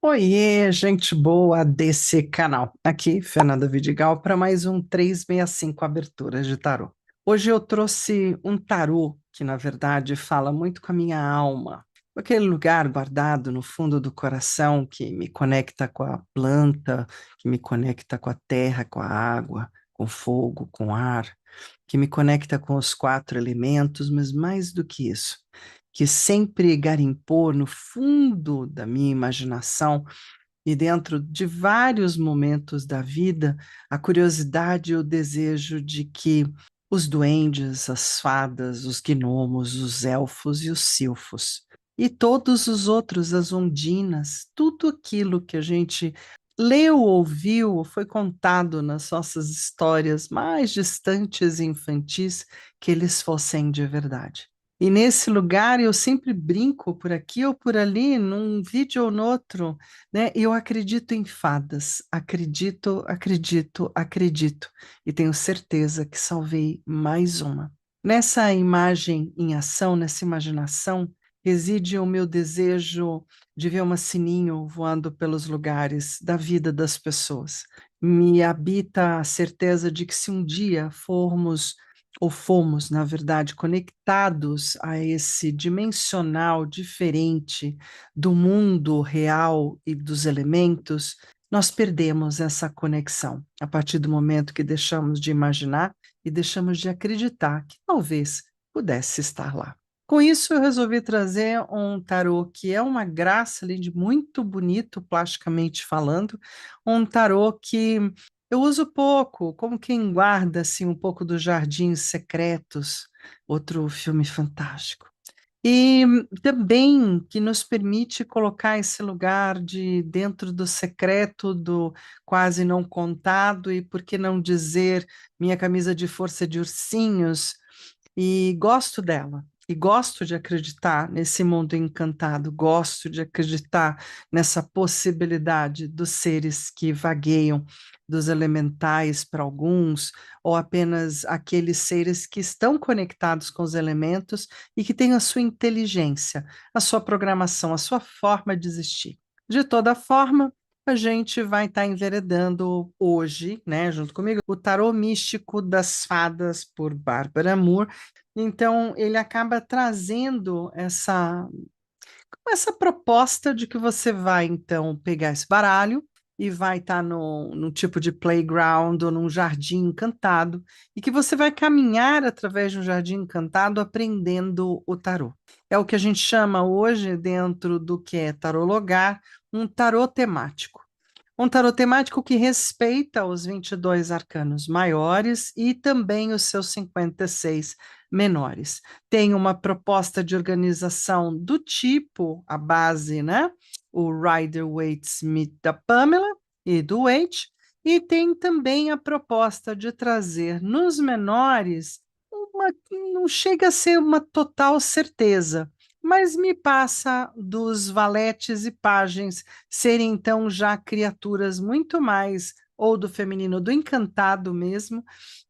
Oiê, gente boa desse canal. Aqui, Fernanda Vidigal, para mais um 365 Aberturas de Tarô. Hoje eu trouxe um tarô que, na verdade, fala muito com a minha alma, com aquele lugar guardado no fundo do coração que me conecta com a planta, que me conecta com a terra, com a água, com o fogo, com o ar, que me conecta com os quatro elementos, mas mais do que isso, que sempre garimpou no fundo da minha imaginação e dentro de vários momentos da vida, a curiosidade e o desejo de que os duendes, as fadas, os gnomos, os elfos e os silfos, e todos os outros, as ondinas, tudo aquilo que a gente leu, ouviu, ou foi contado nas nossas histórias mais distantes e infantis, que eles fossem de verdade. E nesse lugar eu sempre brinco por aqui ou por ali, num vídeo ou no outro, né? Eu acredito em fadas, acredito, acredito, acredito, e tenho certeza que salvei mais uma. Nessa imagem em ação, nessa imaginação, reside o meu desejo de ver uma sininho voando pelos lugares da vida das pessoas. Me habita a certeza de que se um dia formos ou fomos, na verdade, conectados a esse dimensional diferente do mundo real e dos elementos, nós perdemos essa conexão a partir do momento que deixamos de imaginar e deixamos de acreditar que talvez pudesse estar lá. Com isso, eu resolvi trazer um tarô que é uma graça, além de muito bonito, plasticamente falando, um tarô que eu uso pouco, como quem guarda assim, um pouco dos Jardins Secretos, outro filme fantástico. E também que nos permite colocar esse lugar de dentro do secreto, do quase não contado, e por que não dizer minha camisa de força de ursinhos, e gosto dela. E gosto de acreditar nesse mundo encantado, gosto de acreditar nessa possibilidade dos seres que vagueiam, dos elementais para alguns, ou apenas aqueles seres que estão conectados com os elementos e que têm a sua inteligência, a sua programação, a sua forma de existir. De toda forma, a gente vai estar enveredando hoje, né, junto comigo, o Tarô Místico das Fadas por Bárbara Moore. Então, ele acaba trazendo essa proposta de que você vai, então, pegar esse baralho e vai estar num tipo de playground ou num jardim encantado, e que você vai caminhar através de um jardim encantado aprendendo o tarô. É o que a gente chama hoje, dentro do que é tarologar, um tarô temático. Um tarot temático que respeita os 22 arcanos maiores e também os seus 56 menores. Tem uma proposta de organização do tipo, a base, né? O Rider-Waite-Smith da Pamela e do Waite, e tem também a proposta de trazer nos menores uma, não chega a ser uma total certeza, mas me passa dos valetes e pajens serem então já criaturas muito mais ou do feminino, do encantado mesmo,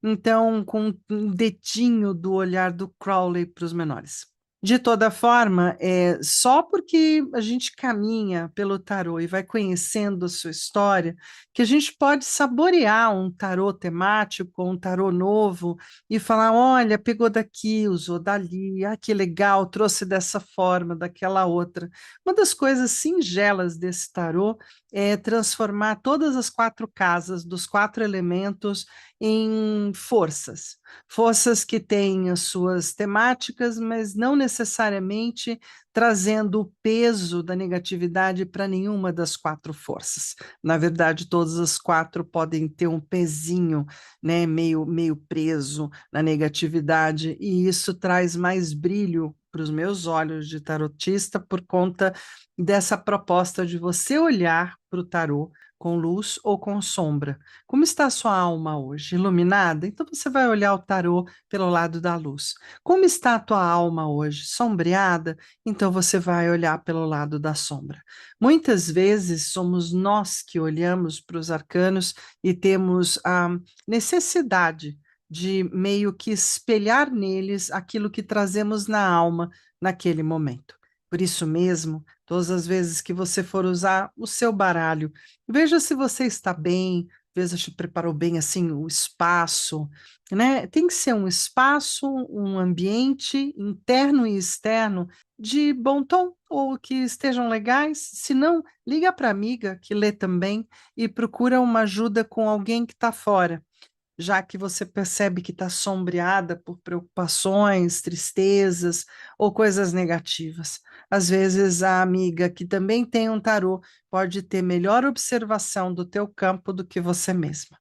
então com um dedinho do olhar do Crowley para os menores. De toda forma, só porque a gente caminha pelo tarô e vai conhecendo a sua história, que a gente pode saborear um tarô temático, um tarô novo, e falar: olha, pegou daqui, usou dali, ah, que legal, trouxe dessa forma, daquela outra. Uma das coisas singelas desse tarô é transformar todas as quatro casas dos quatro elementos em forças. Forças que têm as suas temáticas, mas não necessariamente trazendo o peso da negatividade para nenhuma das quatro forças. Na verdade, todas as quatro podem ter um pezinho, né, meio preso na negatividade, e isso traz mais brilho para os meus olhos de tarotista por conta dessa proposta de você olhar para o tarô com luz ou com sombra. Como está a sua alma hoje? Iluminada? Então você vai olhar o tarô pelo lado da luz. Como está a tua alma hoje? Sombreada? Então você vai olhar pelo lado da sombra. Muitas vezes somos nós que olhamos para os arcanos e temos a necessidade de meio que espelhar neles aquilo que trazemos na alma naquele momento. Por isso mesmo, todas as vezes que você for usar o seu baralho, veja se você está bem, veja se preparou bem assim o espaço, né? Tem que ser um espaço, um ambiente interno e externo de bom tom ou que estejam legais. Se não, liga para a amiga que lê também e procura uma ajuda com alguém que está fora, já que você percebe que está sombreada por preocupações, tristezas ou coisas negativas. Às vezes, a amiga que também tem um tarô pode ter melhor observação do teu campo do que você mesma.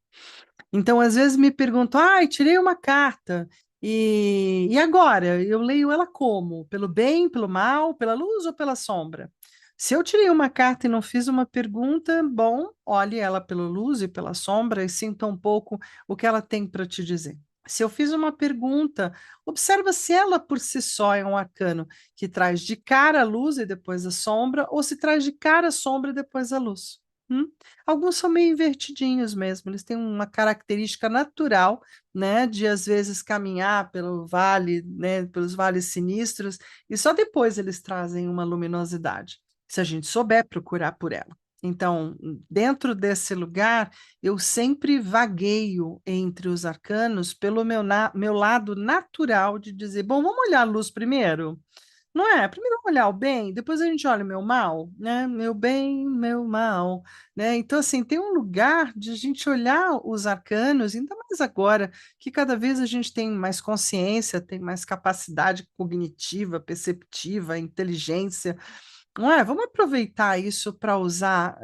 Então, às vezes me perguntam, ai, tirei uma carta, e agora? Eu leio ela como? Pelo bem, pelo mal, pela luz ou pela sombra? Se eu tirei uma carta e não fiz uma pergunta, bom, olhe ela pela luz e pela sombra e sinta um pouco o que ela tem para te dizer. Se eu fiz uma pergunta, observa se ela por si só é um arcano que traz de cara a luz e depois a sombra, ou se traz de cara a sombra e depois a luz. Hum? Alguns são meio invertidinhos mesmo, eles têm uma característica natural, né, de às vezes caminhar pelo vale, né, pelos vales sinistros, e só depois eles trazem uma luminosidade, se a gente souber procurar por ela. Então, dentro desse lugar, eu sempre vagueio entre os arcanos pelo meu lado natural de dizer, bom, vamos olhar a luz primeiro? Não é? Primeiro vamos olhar o bem, depois a gente olha o meu mal, né? Meu bem, meu mal, né? Então, assim, tem um lugar de a gente olhar os arcanos, ainda mais agora, que cada vez a gente tem mais consciência, tem mais capacidade cognitiva, perceptiva, inteligência, não é? Vamos aproveitar isso para usar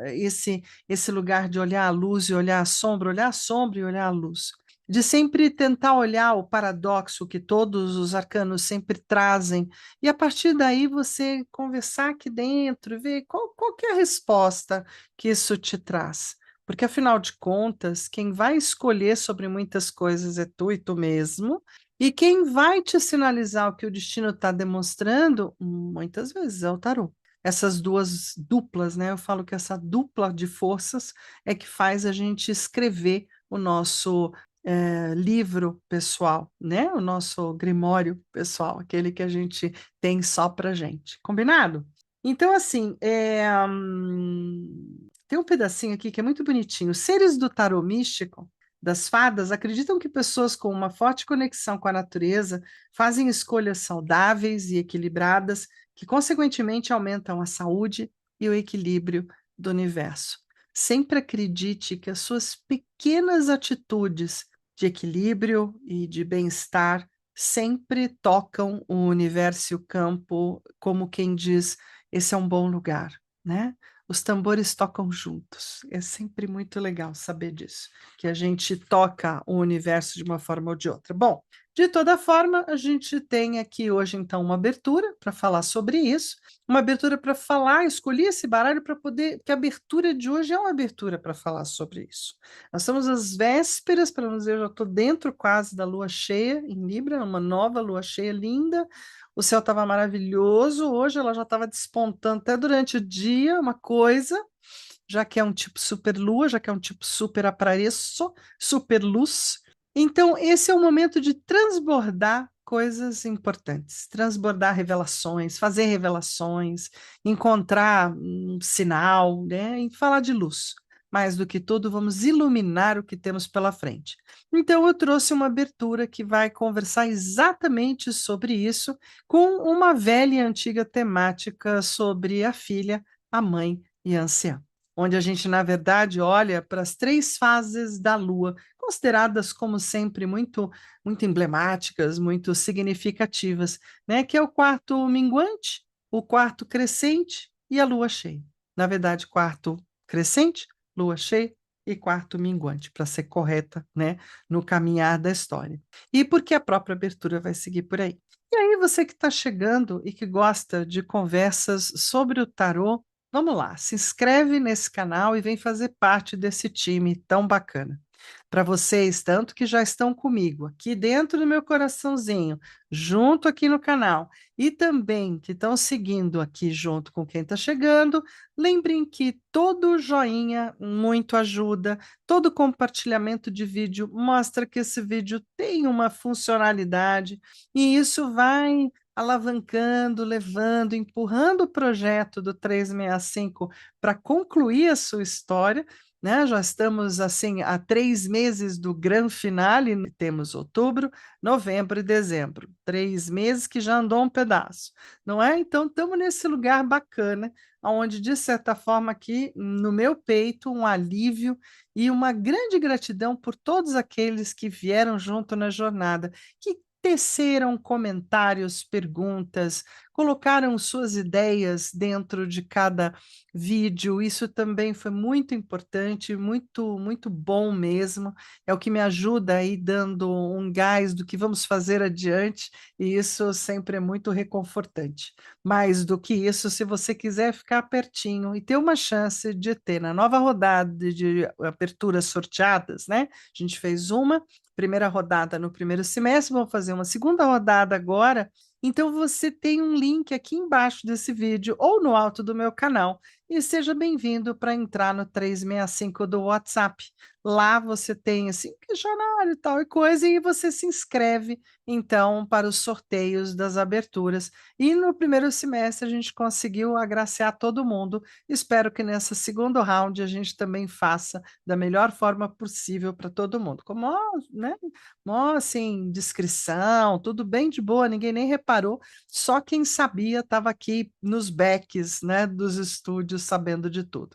esse lugar de olhar a luz e olhar a sombra e olhar a luz. De sempre tentar olhar o paradoxo que todos os arcanos sempre trazem, e a partir daí você conversar aqui dentro e ver qual que é a resposta que isso te traz. Porque, afinal de contas, quem vai escolher sobre muitas coisas é tu e tu mesmo, e quem vai te sinalizar o que o destino está demonstrando, muitas vezes é o tarô. Essas duas duplas, né? Eu falo que essa dupla de forças é que faz a gente escrever o nosso livro pessoal, né? O nosso grimório pessoal, aquele que a gente tem só para gente. Combinado? Então, assim, tem um pedacinho aqui que é muito bonitinho. Seres do tarô místico, das fadas, acreditam que pessoas com uma forte conexão com a natureza fazem escolhas saudáveis e equilibradas, que, consequentemente, aumentam a saúde e o equilíbrio do universo. Sempre acredite que as suas pequenas atitudes de equilíbrio e de bem-estar sempre tocam o universo e o campo, como quem diz, esse é um bom lugar, né? Os tambores tocam juntos. É sempre muito legal saber disso, que a gente toca o universo de uma forma ou de outra. Bom, de toda forma, a gente tem aqui hoje, então, uma abertura para falar sobre isso, uma abertura para falar, escolhi esse baralho para poder, que a abertura de hoje é uma abertura para falar sobre isso. Nós estamos às vésperas, para não dizer, eu já estou dentro quase da lua cheia em Libra, uma nova lua cheia linda. O céu estava maravilhoso, hoje ela já estava despontando até durante o dia, uma coisa, já que é um tipo super lua, já que é um tipo super apareço, super luz. Então, esse é o momento de transbordar coisas importantes, transbordar revelações, fazer revelações, encontrar um sinal, né, e falar de luz. Mais do que tudo, vamos iluminar o que temos pela frente. Então, eu trouxe uma abertura que vai conversar exatamente sobre isso, com uma velha e antiga temática sobre a filha, a mãe e a anciã, onde a gente, na verdade, olha para as três fases da Lua, consideradas como sempre muito emblemáticas, muito significativas, né? Que é o quarto minguante, o quarto crescente e a Lua cheia. Na verdade, quarto crescente, Lua cheia e quarto minguante, para ser correta, né, no caminhar da história. E porque a própria abertura vai seguir por aí. E aí, você que está chegando e que gosta de conversas sobre o tarô, vamos lá, se inscreve nesse canal e vem fazer parte desse time tão bacana. Para vocês, tanto que já estão comigo aqui dentro do meu coraçãozinho, junto aqui no canal, e também que estão seguindo aqui junto com quem está chegando, lembrem que todo joinha muito ajuda, todo compartilhamento de vídeo mostra que esse vídeo tem uma funcionalidade, e isso vai alavancando, levando, empurrando o projeto do 365 para concluir a sua história, né? Já estamos assim há 3 meses do grande finale, temos outubro, novembro e dezembro, 3 meses que já andou um pedaço, não é? Então estamos nesse lugar bacana, onde de certa forma aqui no meu peito um alívio e uma grande gratidão por todos aqueles que vieram junto na jornada, que teceram comentários, perguntas, colocaram suas ideias dentro de cada vídeo. Isso também foi muito importante, muito, muito bom mesmo. É o que me ajuda aí dando um gás do que vamos fazer adiante, e isso sempre é muito reconfortante. Mais do que isso, se você quiser ficar pertinho e ter uma chance de ter na nova rodada de aberturas sorteadas, né? A gente fez uma primeira rodada no primeiro semestre, vamos fazer uma segunda rodada agora. Então você tem um link aqui embaixo desse vídeo ou no alto do meu canal. E seja bem-vindo para entrar no 365 do WhatsApp. Lá você tem assim, questionário e tal e coisa, e você se inscreve então para os sorteios das aberturas. E no primeiro semestre a gente conseguiu agraciar todo mundo. Espero que nessa segundo round a gente também faça da melhor forma possível para todo mundo. Com maior, né, maior, assim, descrição, tudo bem de boa, ninguém nem reparou, só quem sabia estava aqui nos backs, né, dos estúdios sabendo de tudo.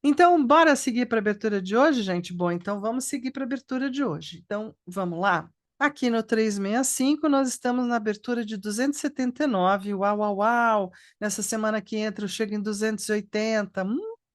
Então, bora seguir para a abertura de hoje, gente? Bom, então vamos seguir para a abertura de hoje. Então, vamos lá? Aqui no 365, nós estamos na abertura de 279. Uau, uau, uau! Nessa semana que entra, eu chego em 280.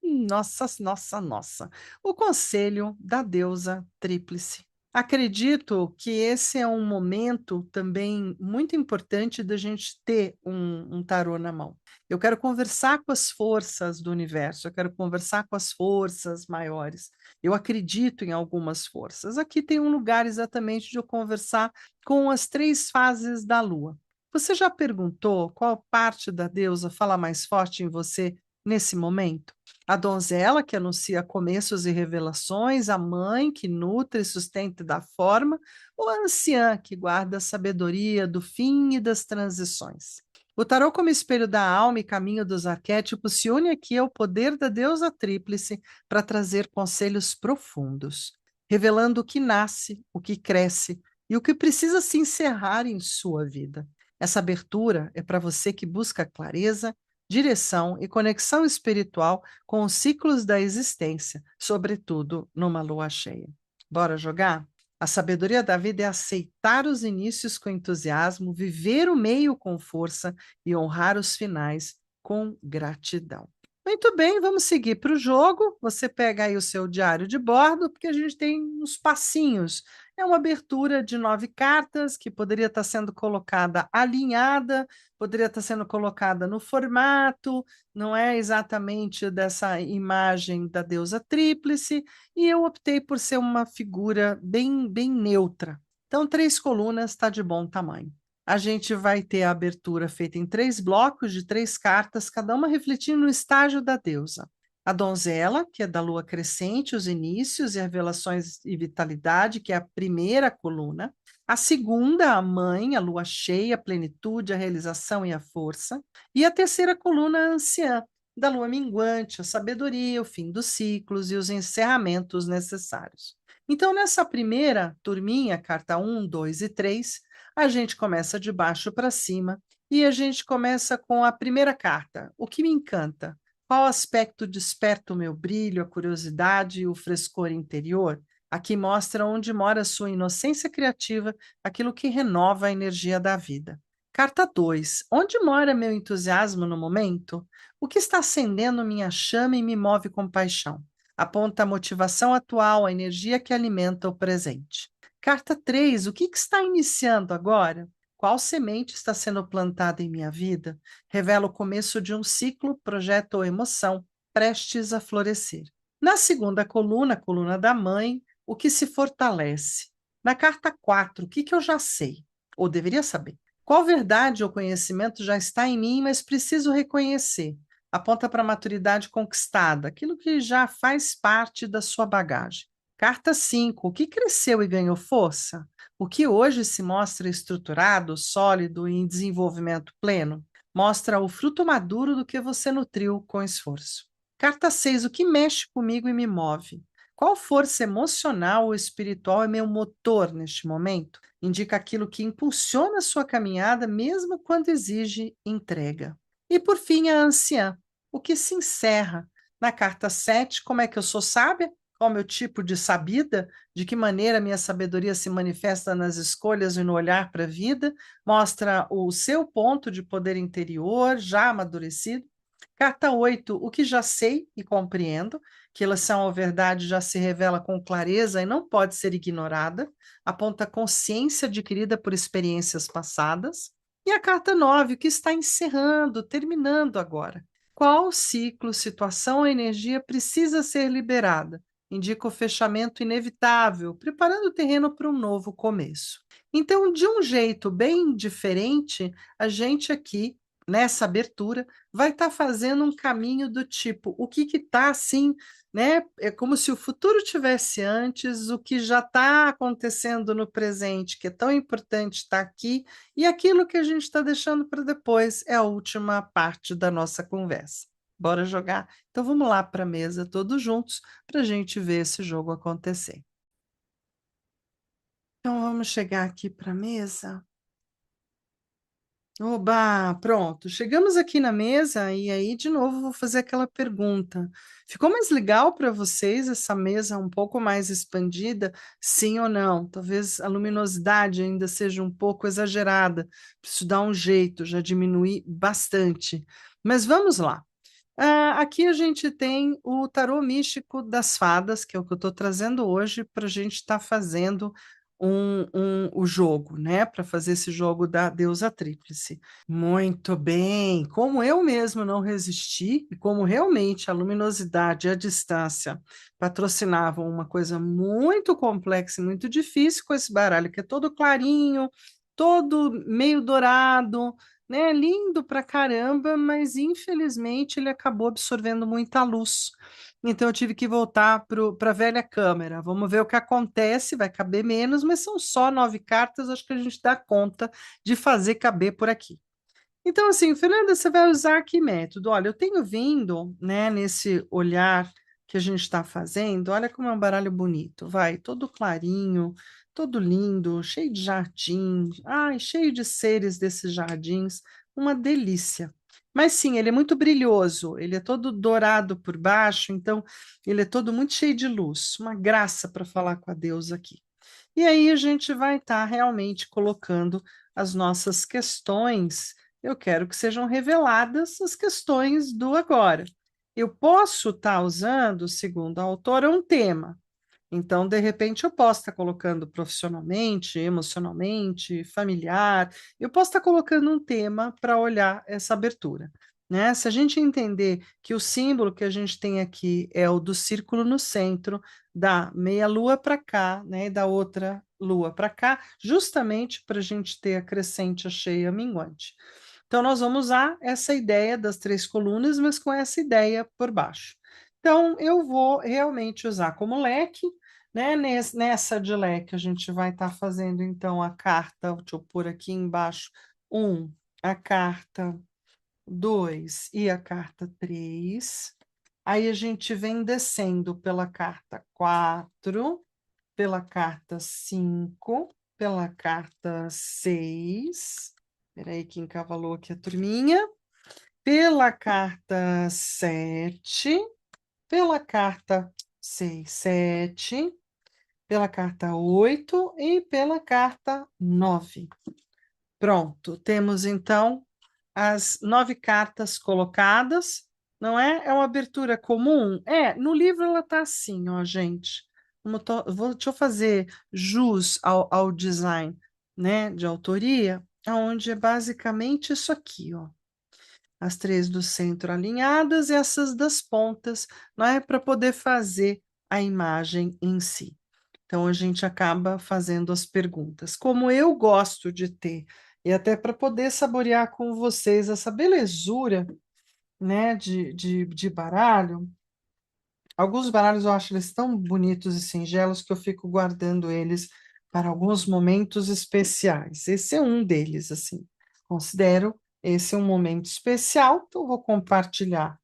Nossa, nossa, nossa. O Conselho da Deusa Tríplice. Acredito que esse é um momento também muito importante da gente ter um tarô na mão. Eu quero conversar com as forças do universo, eu quero conversar com as forças maiores. Eu acredito em algumas forças. Aqui tem um lugar exatamente de eu conversar com as 3 fases da Lua. Você já perguntou qual parte da deusa fala mais forte em você nesse momento? A donzela, que anuncia começos e revelações, a mãe, que nutre, sustenta e dá forma, ou a anciã, que guarda a sabedoria do fim e das transições? O tarô, como espelho da alma e caminho dos arquétipos, se une aqui ao poder da deusa tríplice para trazer conselhos profundos, revelando o que nasce, o que cresce e o que precisa se encerrar em sua vida. Essa abertura é para você que busca clareza, direção e conexão espiritual com os ciclos da existência, sobretudo numa lua cheia. Bora jogar? A sabedoria da vida é aceitar os inícios com entusiasmo, viver o meio com força e honrar os finais com gratidão. Muito bem, vamos seguir para o jogo. Você pega aí o seu diário de bordo, porque a gente tem uns passinhos. É uma abertura de 9 cartas que poderia estar sendo colocada alinhada, poderia estar sendo colocada no formato, não é exatamente dessa imagem da deusa tríplice, e eu optei por ser uma figura bem, bem neutra. Então, 3 colunas está de bom tamanho. A gente vai ter a abertura feita em 3 blocos de 3 cartas, cada uma refletindo no estágio da deusa. A donzela, que é da lua crescente, os inícios e revelações e vitalidade, que é a primeira coluna. A segunda, a mãe, a lua cheia, a plenitude, a realização e a força. E a terceira coluna, a anciã, da lua minguante, a sabedoria, o fim dos ciclos e os encerramentos necessários. Então, nessa primeira turminha, carta 1, 2 e 3, a gente começa de baixo para cima e a gente começa com a primeira carta, o que me encanta. Qual aspecto desperta o meu brilho, a curiosidade e o frescor interior? Aqui mostra onde mora a sua inocência criativa, aquilo que renova a energia da vida. Carta 2. Onde mora meu entusiasmo no momento? O que está acendendo minha chama e me move com paixão? Aponta a motivação atual, a energia que alimenta o presente. Carta 3. O que está iniciando agora? Qual semente está sendo plantada em minha vida? Revela o começo de um ciclo, projeto ou emoção, prestes a florescer. Na segunda coluna, a coluna da mãe, o que se fortalece. Na carta 4, o que eu já sei, ou deveria saber? Qual verdade ou conhecimento já está em mim, mas preciso reconhecer? Aponta para a maturidade conquistada, aquilo que já faz parte da sua bagagem. Carta 5. O que cresceu e ganhou força? O que hoje se mostra estruturado, sólido e em desenvolvimento pleno? Mostra o fruto maduro do que você nutriu com esforço. Carta 6. O que mexe comigo e me move? Qual força emocional ou espiritual é meu motor neste momento? Indica aquilo que impulsiona a sua caminhada, mesmo quando exige entrega. E por fim, a anciã. O que se encerra? Na carta 7, como é que eu sou sábia? Qual o meu tipo de sabida? De que maneira a minha sabedoria se manifesta nas escolhas e no olhar para a vida? Mostra o seu ponto de poder interior já amadurecido. Carta 8, o que já sei e compreendo, que relação à verdade já se revela com clareza e não pode ser ignorada, aponta a consciência adquirida por experiências passadas. E a carta 9, o que está encerrando, terminando agora. Qual ciclo, situação ou energia precisa ser liberada? Indica o fechamento inevitável, preparando o terreno para um novo começo. Então, de um jeito bem diferente, a gente aqui, nessa abertura, vai estar fazendo um caminho do tipo, o que está assim, né? É como se o futuro tivesse antes, o que já está acontecendo no presente, que é tão importante estar aqui, e aquilo que a gente está deixando para depois é a última parte da nossa conversa. Bora jogar? Então vamos lá para a mesa todos juntos para a gente ver esse jogo acontecer. Então vamos chegar aqui para a mesa. Oba, pronto. Chegamos aqui na mesa e aí de novo vou fazer aquela pergunta. Ficou mais legal para vocês essa mesa um pouco mais expandida? Sim ou não? Talvez a luminosidade ainda seja um pouco exagerada. Preciso dar um jeito, já diminui bastante. Mas vamos lá. Aqui a gente tem o tarô místico das fadas, que é o que eu estou trazendo hoje para a gente estar fazendo o jogo, né? Para fazer esse jogo da deusa tríplice. Muito bem. Como eu mesmo não resisti, e como realmente a luminosidade e a distância patrocinavam uma coisa muito complexa e muito difícil com esse baralho, que é todo clarinho, todo meio dourado, né? Lindo pra caramba, mas infelizmente ele acabou absorvendo muita luz. Então eu tive que voltar para a velha câmera. Vamos ver o que acontece, vai caber menos, mas são só 9 cartas, acho que a gente dá conta de fazer caber por aqui. Então, assim, Fernanda, você vai usar que método? Olha, eu tenho vindo, né, nesse olhar que a gente está fazendo, olha como é um baralho bonito, vai, todo clarinho, todo lindo, cheio de jardim, ai, cheio de seres desses jardins, uma delícia. Mas sim, ele é muito brilhoso, ele é todo dourado por baixo, então ele é todo muito cheio de luz, uma graça para falar com a deusa aqui. E aí a gente vai estar realmente colocando as nossas questões. Eu quero que sejam reveladas as questões do agora. Eu posso estar usando, segundo a autora, um tema. Então, de repente, eu posso estar colocando profissionalmente, emocionalmente, familiar, eu posso estar colocando um tema para olhar essa abertura. Né? Se a gente entender que o símbolo que a gente tem aqui é o do círculo no centro, da meia lua para cá, né? E da outra lua para cá, justamente para a gente ter a crescente, a cheia, a minguante. Então, nós vamos usar essa ideia das 3 colunas, mas com essa ideia por baixo. Então, eu vou realmente usar como leque, né? Nessa de leque, a gente vai estar fazendo, então, a carta, deixa eu pôr aqui embaixo, a carta 2 e a carta 3. Aí a gente vem descendo pela carta 4, pela carta 5, pela carta 6. Espera aí que encavalou aqui a turminha. Pela carta 7, pela carta 6, 7, pela carta 8 e pela carta 9. Pronto, temos então as 9 cartas colocadas, não é? É uma abertura comum? É, no livro ela tá assim, ó, gente. Deixa eu fazer jus ao design, né, de autoria, onde é basicamente isso aqui, ó. As 3 do centro alinhadas e essas das pontas, não é? Para poder fazer a imagem em si. Então, a gente acaba fazendo as perguntas. Como eu gosto de ter, e até para poder saborear com vocês essa belezura, né, de baralho, Alguns baralhos eu acho eles tão bonitos e singelos que eu fico guardando eles para alguns momentos especiais. Esse é um deles, assim. Considero esse um momento especial, então eu vou compartilhar,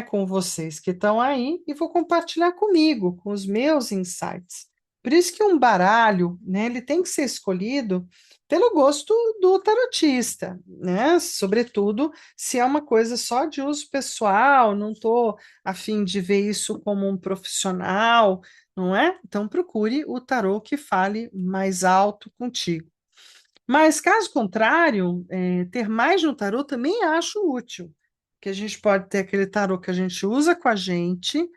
com vocês que estão aí e vou compartilhar comigo, com os meus insights. Por isso que um baralho, né, ele tem que ser escolhido pelo gosto do tarotista, né? Sobretudo se é uma coisa só de uso pessoal, não estou a fim de ver isso como um profissional, não é? Então procure o tarô que fale mais alto contigo. Mas, caso contrário, ter mais de um tarô também acho útil, que a gente pode ter aquele tarô que a gente usa com a gente,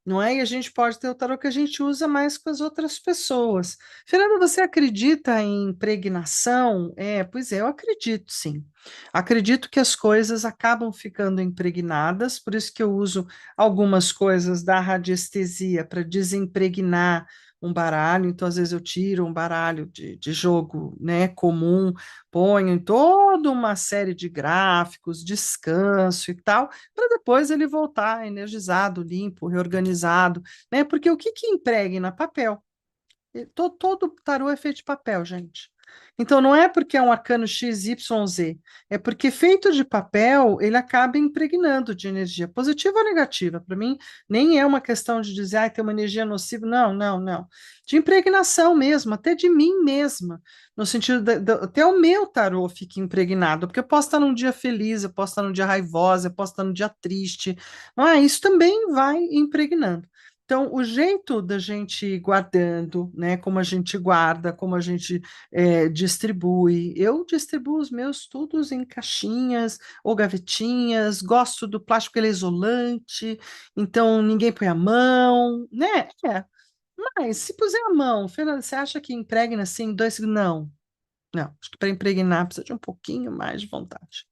não é? E a gente pode ter o tarô que a gente usa mais com as outras pessoas. Fernanda, você acredita em impregnação? Pois é, eu acredito, sim. Acredito que as coisas acabam ficando impregnadas, por isso que eu uso algumas coisas da radiestesia para desimpregnar um baralho, então às vezes eu tiro um baralho de jogo, né, comum, ponho em toda uma série de gráficos, descanso e tal, para depois ele voltar energizado, limpo, reorganizado, né? Porque o que que impregna? Papel. Todo tarô é feito de papel, gente. Então, não é porque é um arcano X, Y, Z, é porque feito de papel, ele acaba impregnando de energia positiva ou negativa. Para mim, nem é uma questão de dizer, tem uma energia nociva. Não, não, não. De impregnação mesmo, até de mim mesma. No sentido, até o meu tarô fica impregnado, porque eu posso estar num dia feliz, eu posso estar num dia raivosa, eu posso estar num dia triste. Isso também vai impregnando. Então, o jeito da gente ir guardando, né, como a gente guarda, como a gente distribui. Eu distribuo os meus todos em caixinhas ou gavetinhas, gosto do plástico, ele é isolante, então ninguém põe a mão, né? Mas se puser a mão, Fernanda, você acha que impregna assim em 2 segundos? Não, não. Acho que para impregnar precisa de um pouquinho mais de vontade.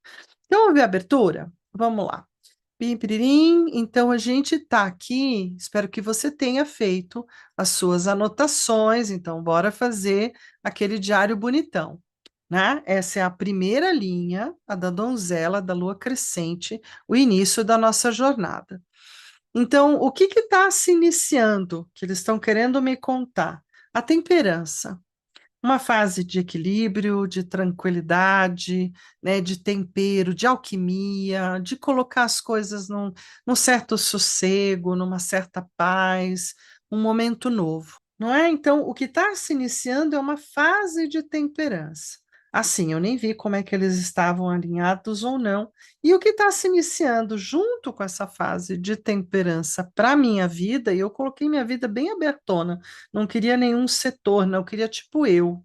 Então, vamos ver a abertura? Vamos lá. Pim, piririm. Então, a gente está aqui. Espero que você tenha feito as suas anotações. Então, bora fazer aquele diário bonitão, né? Essa é a primeira linha, a da donzela, da lua crescente, o início da nossa jornada. Então, o que está se iniciando, que eles estão querendo me contar? A temperança, uma fase de equilíbrio, de tranquilidade, né, de tempero, de alquimia, de colocar as coisas num certo sossego, numa certa paz, um momento novo, não é? Então, o que está se iniciando é uma fase de temperança. Assim, eu nem vi como é que eles estavam alinhados ou não. E o que está se iniciando junto com essa fase de temperança para a minha vida, e eu coloquei minha vida bem abertona, não queria nenhum setor, não, eu queria tipo eu,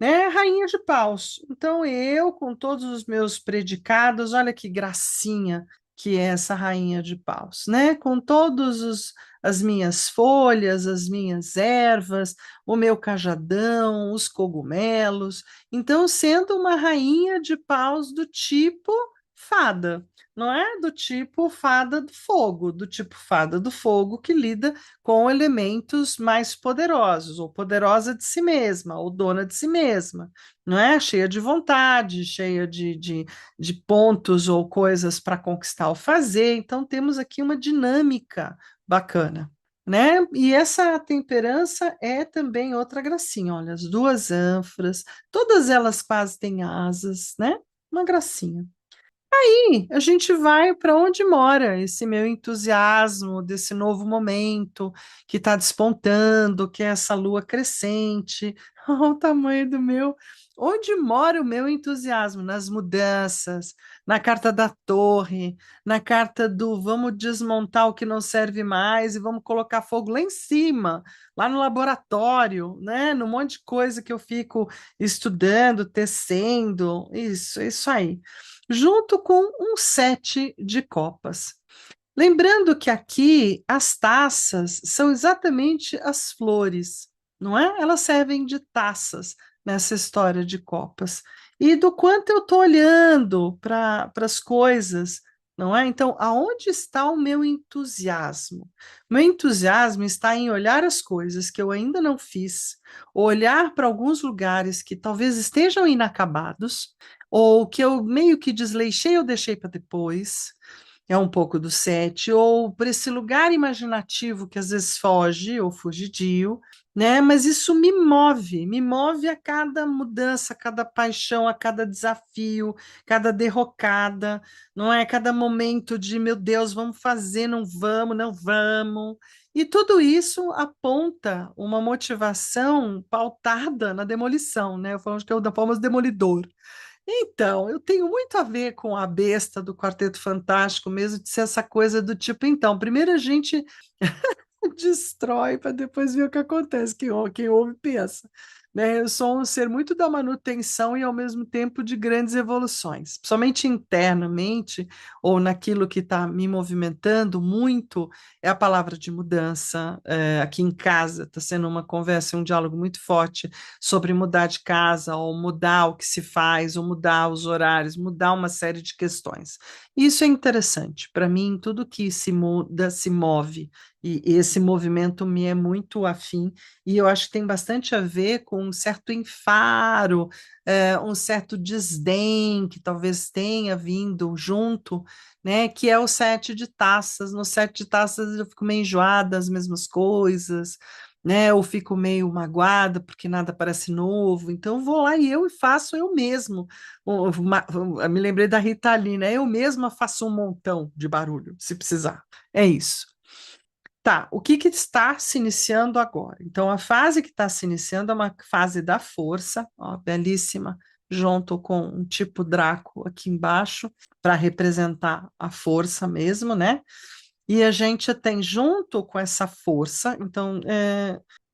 né? Rainha de paus. Então eu, com todos os meus predicados, olha que gracinha que é essa rainha de paus, né? Com todos as minhas folhas, as minhas ervas, o meu cajadão, os cogumelos. Então, sendo uma rainha de paus do tipo fada. Não é do tipo fada do fogo, do tipo fada do fogo que lida com elementos mais poderosos, ou poderosa de si mesma, ou dona de si mesma, não é? Cheia de vontade, cheia de pontos ou coisas para conquistar ou fazer. Então, temos aqui uma dinâmica bacana. Né? E essa temperança é também outra gracinha. Olha, as duas ânforas, todas elas quase têm asas, né? Uma gracinha. Sim, a gente vai para onde mora esse meu entusiasmo desse novo momento que está despontando, que é essa lua crescente. Olha o tamanho do meu. Onde mora o meu entusiasmo? Nas mudanças, na carta da torre, na carta do vamos desmontar o que não serve mais e vamos colocar fogo lá em cima, lá no laboratório, né? Num monte de coisa que eu fico estudando, tecendo. Isso aí junto com um sete de copas. Lembrando que aqui as taças são exatamente as flores, não é? Elas servem de taças nessa história de copas. E do quanto eu estou olhando para as coisas, não é? Então, aonde está o meu entusiasmo? Meu entusiasmo está em olhar as coisas que eu ainda não fiz, olhar para alguns lugares que talvez estejam inacabados, ou que eu meio que desleixei ou deixei para depois, é um pouco do 7, ou por esse lugar imaginativo que às vezes foge ou fugidio, né? Mas isso me move a cada mudança, a cada paixão, a cada desafio, cada derrocada, não é? Cada momento de, meu Deus, vamos fazer, não vamos, não vamos. E tudo isso aponta uma motivação pautada na demolição, né? Eu falo que é o da famoso demolidor. Então, eu tenho muito a ver com a besta do Quarteto Fantástico, mesmo de ser essa coisa do tipo, então, primeiro a gente destrói para depois ver o que acontece. Quem ouve pensa. Né? Eu sou um ser muito da manutenção e, ao mesmo tempo, de grandes evoluções, principalmente internamente, ou naquilo que está me movimentando muito, é a palavra de mudança. Aqui em casa está sendo uma conversa, um diálogo muito forte sobre mudar de casa, ou mudar o que se faz, ou mudar os horários, mudar uma série de questões. Isso é interessante. Para mim, tudo que se muda, se move. E esse movimento me é muito afim, e eu acho que tem bastante a ver com um certo enfado, um certo desdém que talvez tenha vindo junto, né? Que é o 7 de taças. No 7 de taças eu fico meio enjoada das mesmas coisas, né? Eu fico meio magoada porque nada parece novo, então eu vou lá e eu faço eu mesmo. Eu me lembrei da Rita Lee, né? Eu mesma faço um montão de barulho, se precisar. É isso. Tá, o que que está se iniciando agora? Então, a fase que está se iniciando é uma fase da força, ó, belíssima, junto com um tipo Draco aqui embaixo, para representar a força mesmo, né? E a gente tem junto com essa força, então,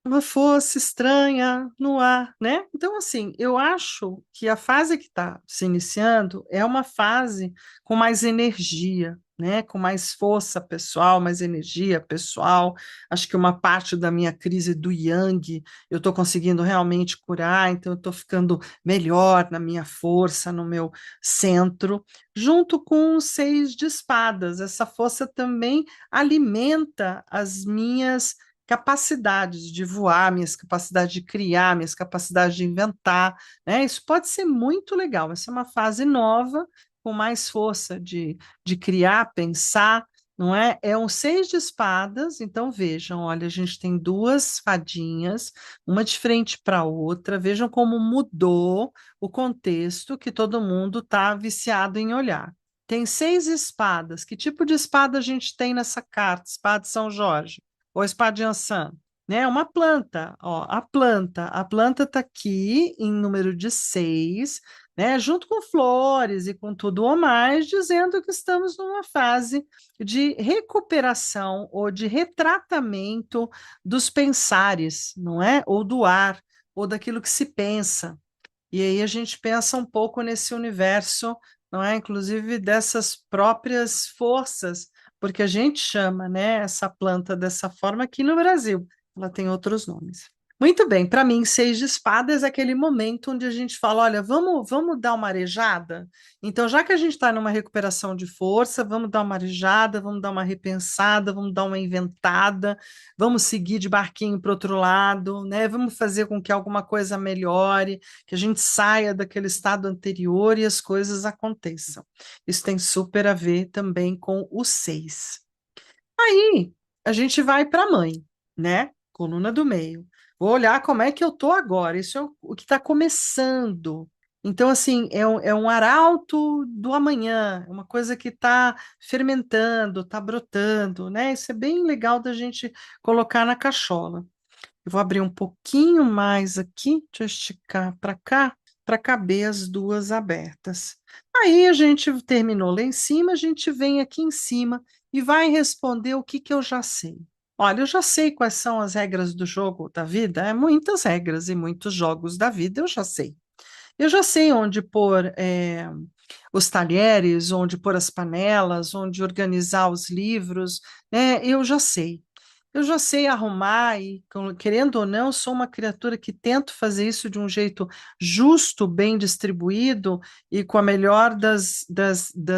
uma força estranha no ar, né? Então, assim, eu acho que a fase que está se iniciando é uma fase com mais energia, né? Com mais força pessoal, mais energia pessoal. Acho que uma parte da minha crise do Yang eu estou conseguindo realmente curar, então eu estou ficando melhor na minha força, no meu centro, junto com os 6 de espadas. Essa força também alimenta as minhas capacidades de voar, minhas capacidades de criar, minhas capacidades de inventar, né? Isso pode ser muito legal. Essa é uma fase nova, com mais força de criar, pensar, não é? É um 6 de espadas, então vejam, olha, a gente tem duas fadinhas, uma de frente para a outra, vejam como mudou o contexto que todo mundo está viciado em olhar. Tem 6 espadas. Que tipo de espada a gente tem nessa carta? Espada de São Jorge ou espada de Ansan? Né? Uma planta, ó, a planta está aqui em número de 6, né? Junto com flores e com tudo o mais, dizendo que estamos numa fase de recuperação ou de retratamento dos pensares, não é? Ou do ar, ou daquilo que se pensa. E aí a gente pensa um pouco nesse universo, não é? Inclusive dessas próprias forças, porque a gente chama, né, essa planta dessa forma aqui no Brasil. Ela tem outros nomes. Muito bem, para mim, 6 de espadas é aquele momento onde a gente fala: olha, vamos dar uma arejada? Então, já que a gente está numa recuperação de força, vamos dar uma arejada, vamos dar uma repensada, vamos dar uma inventada, vamos seguir de barquinho para outro lado, né? Vamos fazer com que alguma coisa melhore, que a gente saia daquele estado anterior e as coisas aconteçam. Isso tem super a ver também com o 6. Aí a gente vai para a mãe, né? Coluna do meio. Vou olhar como é que eu estou agora. Isso é o que está começando. Então, assim, é um arauto do amanhã, é uma coisa que está fermentando, está brotando, né? Isso é bem legal da gente colocar na cachola. Eu vou abrir um pouquinho mais aqui, deixa eu esticar para cá, para caber as duas abertas. Aí a gente terminou lá em cima, a gente vem aqui em cima e vai responder o que que eu já sei. Olha, eu já sei quais são as regras do jogo da vida, é muitas regras e muitos jogos da vida eu já sei. Eu já sei onde pôr os talheres, onde pôr as panelas, onde organizar os livros, né? Eu já sei. Eu já sei arrumar e, querendo ou não, sou uma criatura que tento fazer isso de um jeito justo, bem distribuído e com a melhor das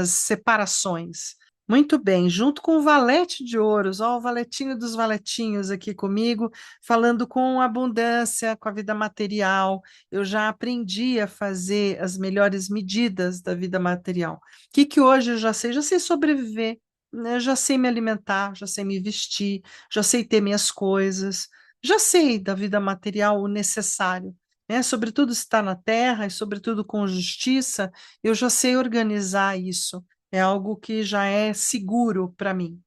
separações. Muito bem, junto com o valete de ouros, ó, o valetinho dos valetinhos aqui comigo, falando com abundância, com a vida material. Eu já aprendi a fazer as melhores medidas da vida material. O que que hoje eu já sei? Já sei sobreviver. né, já sei me alimentar, já sei me vestir, já sei ter minhas coisas, já sei da vida material o necessário, né? Sobretudo se está na terra e sobretudo com justiça, eu já sei organizar isso. É algo que já é seguro para mim.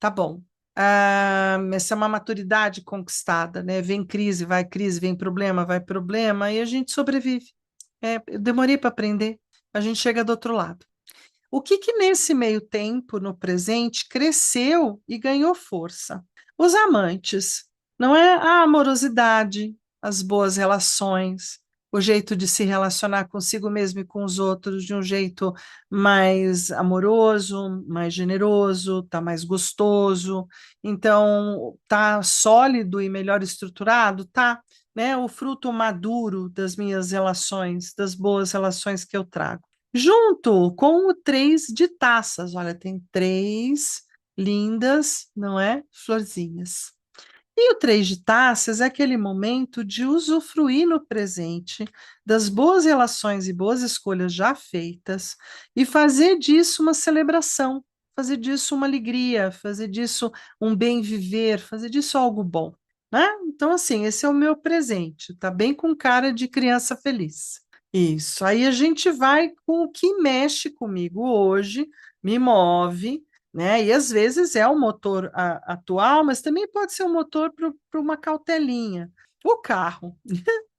Tá bom. Essa é uma maturidade conquistada, né? Vem crise, vem problema, vai problema, e a gente sobrevive. Eu demorei para aprender, a gente chega do outro lado. O que que nesse meio tempo, no presente, cresceu e ganhou força? Os amantes, não é a amorosidade, as boas relações, o jeito de se relacionar consigo mesmo e com os outros de um jeito mais amoroso, mais generoso, tá mais gostoso. Então, tá sólido e melhor estruturado, tá, né? O fruto maduro das minhas relações, das boas relações que eu trago. Junto com o três de taças, olha, tem três lindas, não é? Florzinhas. E o três de taças é aquele momento de usufruir no presente das boas relações e boas escolhas já feitas e fazer disso uma celebração, fazer disso uma alegria, fazer disso um bem viver, fazer disso algo bom, né? Então, assim, esse é o meu presente, tá bem com cara de criança feliz. Isso. Aí a gente vai com o que mexe comigo hoje, me move, né? E às vezes é o motor atual, mas também pode ser um motor para uma cautelinha. O carro.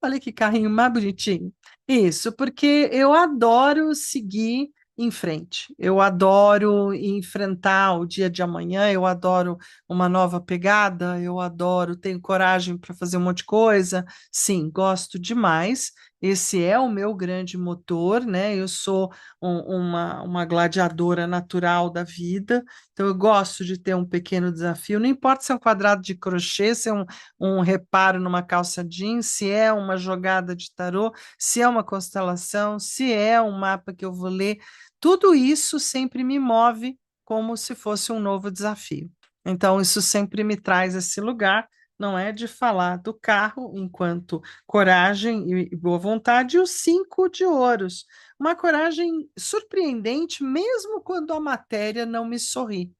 Olha que carrinho mais bonitinho. Isso, porque eu adoro seguir em frente. Eu adoro enfrentar o dia de amanhã, eu adoro uma nova pegada, eu adoro, tenho coragem para fazer um monte de coisa. Sim, gosto demais. Esse é o meu grande motor, né? Eu sou uma gladiadora natural da vida, então eu gosto de ter um pequeno desafio, não importa se é um quadrado de crochê, se é um reparo numa calça jeans, se é uma jogada de tarô, se é uma constelação, se é um mapa que eu vou ler, tudo isso sempre me move como se fosse um novo desafio. Então, isso sempre me traz esse lugar, não é de falar do carro enquanto coragem e boa vontade, e os cinco de ouros. Uma coragem surpreendente, mesmo quando a matéria não me sorri.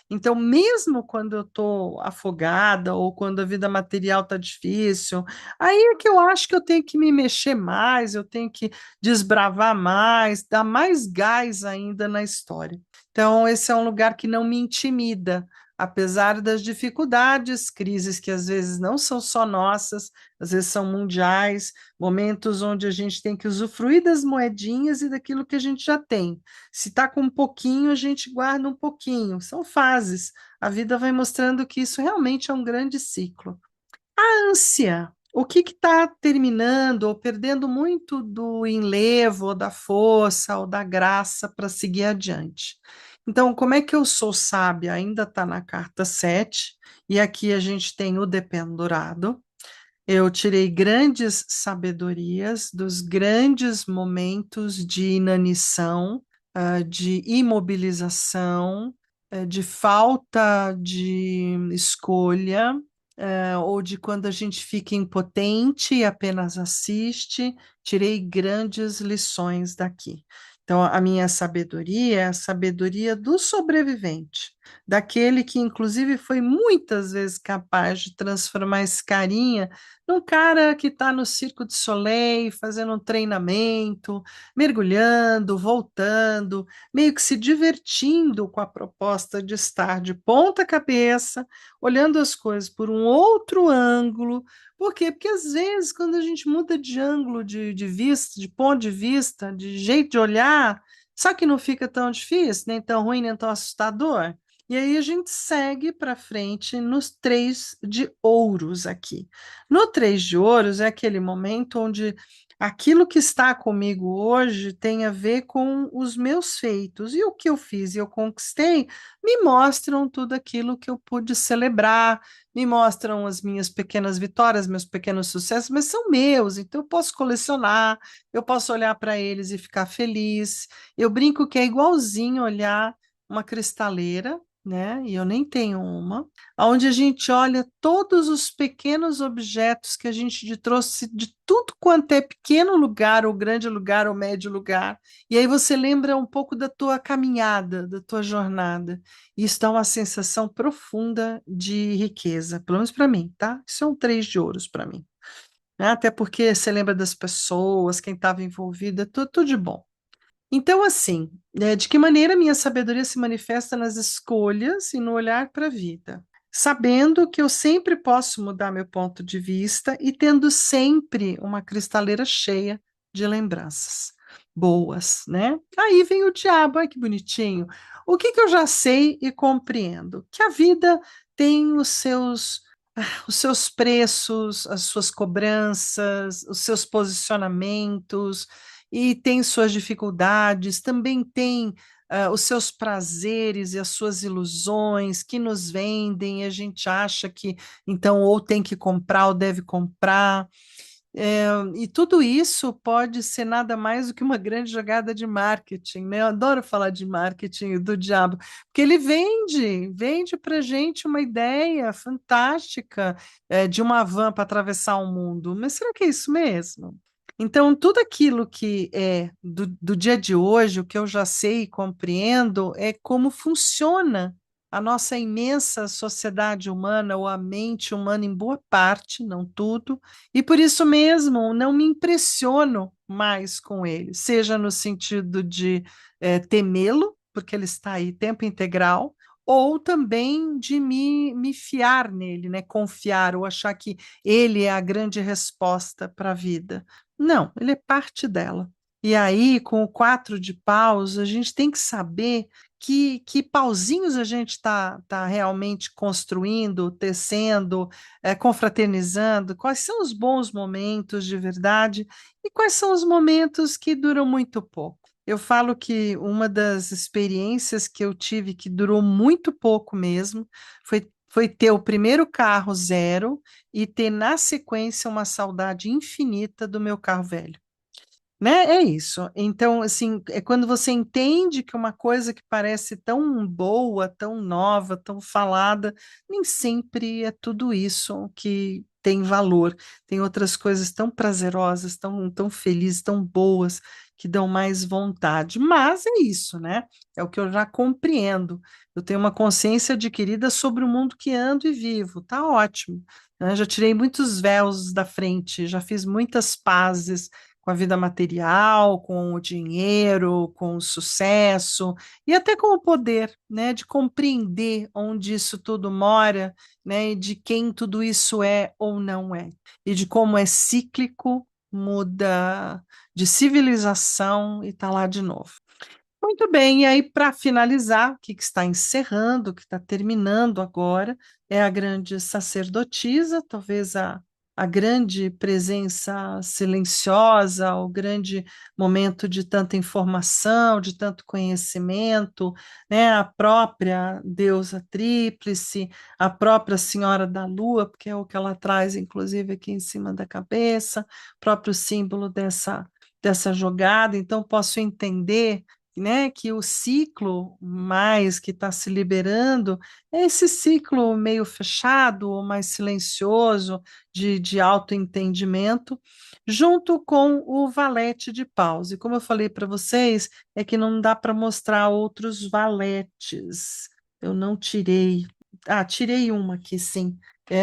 Então, mesmo quando eu estou afogada ou quando a vida material está difícil, aí é que eu acho que eu tenho que me mexer mais, eu tenho que desbravar mais, dar mais gás ainda na história. Então, esse é um lugar que não me intimida, apesar das dificuldades, crises que às vezes não são só nossas, às vezes são mundiais, momentos onde a gente tem que usufruir das moedinhas e daquilo que a gente já tem. Se está com um pouquinho, a gente guarda um pouquinho. São fases. A vida vai mostrando que isso realmente é um grande ciclo. Ânsia. O que está terminando ou perdendo muito do enlevo, ou da força, ou da graça para seguir adiante? Então, como é que eu sou sábia? Ainda está na carta 7 e aqui a gente tem o dependurado. Eu tirei grandes sabedorias dos grandes momentos de inanição, de imobilização, de falta de escolha, ou de quando a gente fica impotente e apenas assiste. Tirei grandes lições daqui. Então, a minha sabedoria é a sabedoria do sobrevivente, daquele que, inclusive, foi muitas vezes capaz de transformar esse carinha num cara que está no Circo de Soleil, fazendo um treinamento, mergulhando, voltando, meio que se divertindo com a proposta de estar de ponta cabeça, olhando as coisas por um outro ângulo. Por quê? Porque às vezes, quando a gente muda de ângulo de vista, de ponto de vista, de jeito de olhar, só que não fica tão difícil, nem tão ruim, nem tão assustador. E aí a gente segue para frente nos três de ouros aqui. No três de ouros é aquele momento onde aquilo que está comigo hoje tem a ver com os meus feitos. E o que eu fiz e eu conquistei me mostram tudo aquilo que eu pude celebrar, me mostram as minhas pequenas vitórias, meus pequenos sucessos, mas são meus, então eu posso colecionar, eu posso olhar para eles e ficar feliz. Eu brinco que é igualzinho olhar uma cristaleira, né? E eu nem tenho uma, onde a gente olha todos os pequenos objetos que a gente trouxe de tudo quanto é pequeno lugar, ou grande lugar, ou médio lugar. E aí você lembra um pouco da tua caminhada, da tua jornada. E isso dá uma sensação profunda de riqueza, pelo menos para mim, tá? Isso é um três de ouros para mim. Né? Até porque você lembra das pessoas, quem estava envolvida, tudo de bom. Então, assim, de que maneira minha sabedoria se manifesta nas escolhas e no olhar para a vida? Sabendo que eu sempre posso mudar meu ponto de vista e tendo sempre uma cristaleira cheia de lembranças boas, né? Aí vem o diabo, ai que bonitinho. O que que eu já sei e compreendo? Que a vida tem os seus preços, as suas cobranças, os seus posicionamentos, e tem suas dificuldades, também tem os seus prazeres e as suas ilusões que nos vendem, e a gente acha que então ou tem que comprar ou deve comprar. E tudo isso pode ser nada mais do que uma grande jogada de marketing, né? Eu adoro falar de marketing do diabo, porque ele vende para gente uma ideia fantástica, de uma van para atravessar o mundo. Mas será que é isso mesmo? Então, tudo aquilo que é do dia de hoje, o que eu já sei e compreendo, é como funciona a nossa imensa sociedade humana, ou a mente humana, em boa parte, não tudo, e por isso mesmo não me impressiono mais com ele, seja no sentido de temê-lo, porque ele está aí tempo integral, ou também de me fiar nele, né? Confiar ou achar que ele é a grande resposta para a vida. Não, ele é parte dela. E aí, com o quatro de paus, a gente tem que saber que pauzinhos a gente está realmente construindo, tecendo, confraternizando, quais são os bons momentos de verdade e quais são os momentos que duram muito pouco. Eu falo que uma das experiências que eu tive que durou muito pouco mesmo foi ter o primeiro carro zero e ter na sequência uma saudade infinita do meu carro velho. Né? É isso. Então, assim, é quando você entende que uma coisa que parece tão boa, tão nova, tão falada, nem sempre é tudo isso que tem valor. Tem outras coisas tão prazerosas, tão felizes, tão boas, que dão mais vontade. Mas é isso, né? É o que eu já compreendo. Eu tenho uma consciência adquirida sobre o mundo que ando e vivo. Tá ótimo. Né? Já tirei muitos véus da frente, já fiz muitas pazes com a vida material, com o dinheiro, com o sucesso e até com o poder, né, de compreender onde isso tudo mora, né, e de quem tudo isso é ou não é, e de como é cíclico, muda de civilização e está lá de novo. Muito bem, e aí para finalizar, o que está encerrando, o que está terminando agora, é a grande sacerdotisa, talvez a grande presença silenciosa, o grande momento de tanta informação, de tanto conhecimento, né? A própria deusa tríplice, a própria Senhora da Lua, porque é o que ela traz, inclusive, aqui em cima da cabeça, próprio símbolo dessa jogada, então posso entender, né, que o ciclo mais que está se liberando é esse ciclo meio fechado ou mais silencioso de autoentendimento, junto com o valete de paus. E como eu falei para vocês, é que não dá para mostrar outros valetes. Eu não tirei. Ah, tirei uma aqui, sim.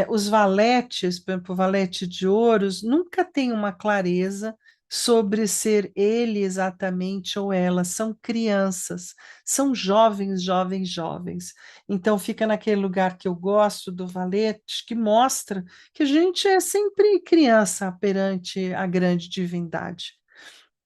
Os valetes, por exemplo, o valete de ouros, nunca tem uma clareza sobre ser ele exatamente ou ela. São crianças, são jovens, jovens, jovens. Então fica naquele lugar que eu gosto do valete, que mostra que a gente é sempre criança perante a grande divindade.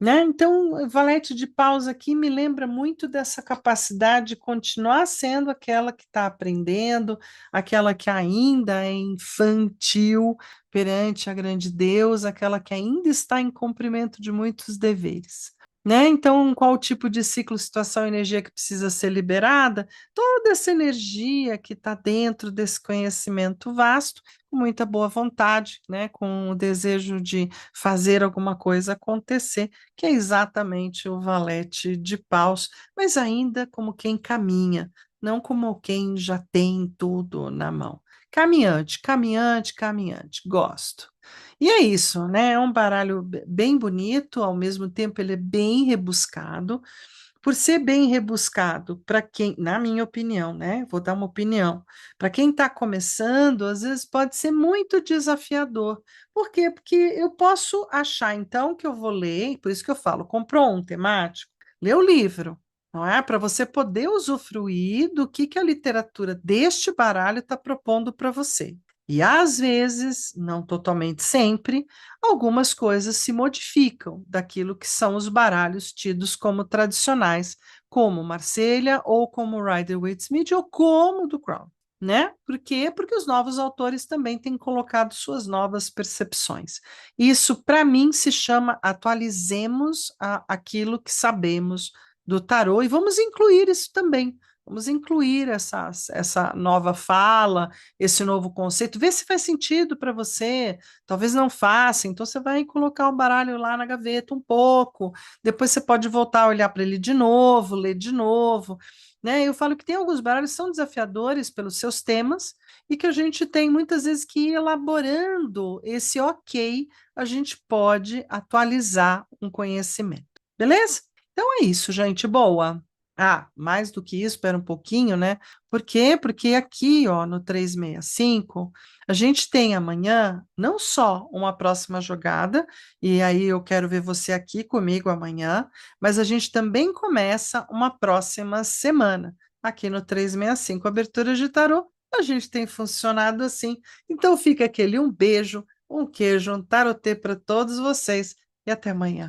Né? Então, Valete de Paus aqui me lembra muito dessa capacidade de continuar sendo aquela que está aprendendo, aquela que ainda é infantil perante a grande Deus, aquela que ainda está em cumprimento de muitos deveres. Né? Então, qual o tipo de ciclo, situação, energia que precisa ser liberada? Toda essa energia que está dentro desse conhecimento vasto, com muita boa vontade, né? Com o desejo de fazer alguma coisa acontecer, que é exatamente o valete de paus, mas ainda como quem caminha, não como quem já tem tudo na mão. Caminhante, caminhante, caminhante, gosto. E é isso, né? É um baralho bem bonito, ao mesmo tempo ele é bem rebuscado. Por ser bem rebuscado, para quem, na minha opinião, né? Vou dar uma opinião. Para quem está começando, às vezes pode ser muito desafiador. Por quê? Porque eu posso achar, então, que eu vou ler, por isso que eu falo, comprou um temático, lê o livro, não é? Para você poder usufruir do que a literatura deste baralho está propondo para você. E às vezes, não totalmente sempre, algumas coisas se modificam daquilo que são os baralhos tidos como tradicionais, como Marselha ou como Rider-Waite-Smith ou como do Crown, né? Por quê? Porque os novos autores também têm colocado suas novas percepções. Isso, para mim, se chama atualizemos aquilo que sabemos do tarô e vamos incluir isso também. Vamos incluir essa nova fala, esse novo conceito, ver se faz sentido para você. Talvez não faça, então você vai colocar o baralho lá na gaveta um pouco, depois você pode voltar a olhar para ele de novo, ler de novo, né? Eu falo que tem alguns baralhos que são desafiadores pelos seus temas e que a gente tem muitas vezes que ir elaborando esse ok, a gente pode atualizar um conhecimento, beleza? Então é isso, gente boa. Ah, mais do que isso, espera um pouquinho, né? Por quê? Porque aqui, ó, no 365 a gente tem amanhã não só uma próxima jogada, e aí eu quero ver você aqui comigo amanhã, mas a gente também começa uma próxima semana. Aqui no 365 Abertura de Tarô, a gente tem funcionado assim. Então fica aquele um beijo, um queijo, um tarotê para todos vocês e até amanhã.